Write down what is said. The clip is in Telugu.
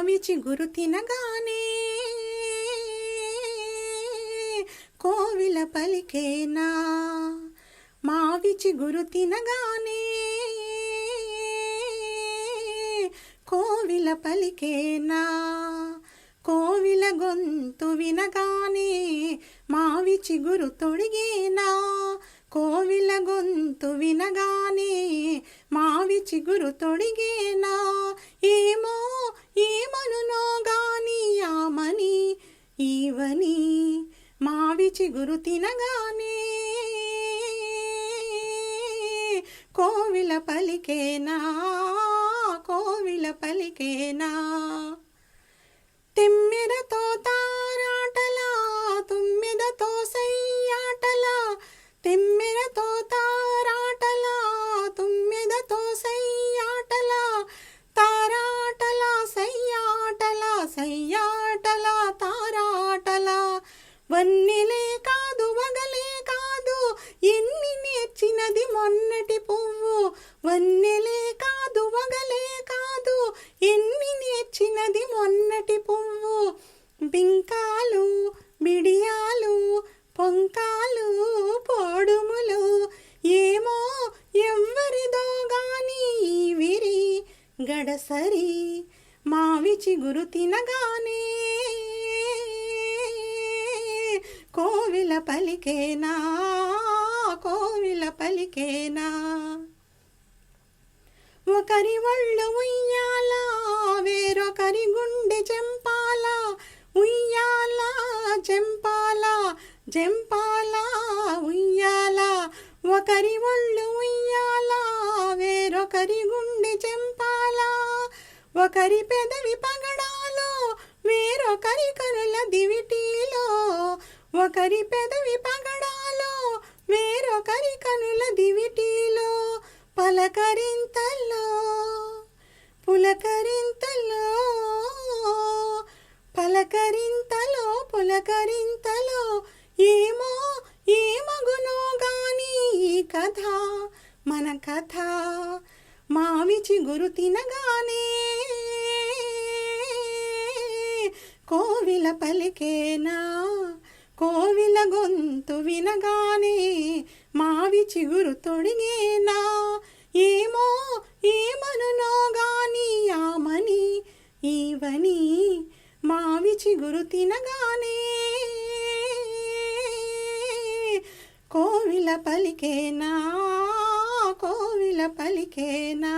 మావి చిగురు తినగానే కోవిల పలికేనా, మావి చిగురు తినగానే కోవిల పలికేనా, కోవిల గొంతు వినగానే మావి చిగురు తొడిగేనా, కోవిల గొంతు వినగానే మావి చిగురు తొడిగేనా, ఏమో ఏమనునో గాని ఆమని ఈవని మావి చిగురు తినగానే కోవిల పలికేనా, కోవిల పలికేనా. తెమ్మెరతో తారాటలా తుమ్మెదతో సయ్యాటలా, తెమ్మెరతో తారాటలా తుమ్మెదతో సయ్యాటలా, తారాటలా సయ్యాటలా సయ్యాటలా తారాటలా, వన్నెలే కాదు వగలే కాదు ఎన్ని నేర్చినది మొన్నటి పువ్వు, వన్నెలే కాదు వగలే కాదు ఎన్ని నేర్చినది మొన్నటి పువ్వు, బింకాలు బిడియాలు పొంకాలు పోడుములు ఏమో ఎవ్వరిదో గాని విరి గడసరి మావి చిగురు తినగానే కోవిల పలికేనా, కోవిల పలికేనా. ఒకరి ఒళ్ళు ఉయ్యాల వేరొకరి గుండె చెంపాల, ఉయ్యాల చెంపాల చెంపాల ఉయ్యాల, ఒకరి ఒళ్ళు ఉయ్యాల వేరొకరి గుండె చెంపాల, ఒకరి పెదవి పగడాలో వేరొకరి కనుల దివిటీలో, ఒకరి పెదవి పగడాలో వేరొకరి కనుల దివిటీలో, పలకరింతల్లో పులకరింతల్లో పలకరింతలో పులకరింతలో ఏమో ఏమగునో గాని ఈ కథ మన కథ, మావి చిగురు తినగానే కోవిల పలికేనా, కోవిల గొంతు వినగానే మావి చిగురు తొడిగేనా, ఏమో ఏమనునో గాని ఆమని ఈవని మావి చిగురు తినగానే కోవిల పలికేనా, కోవిల పలికేనా.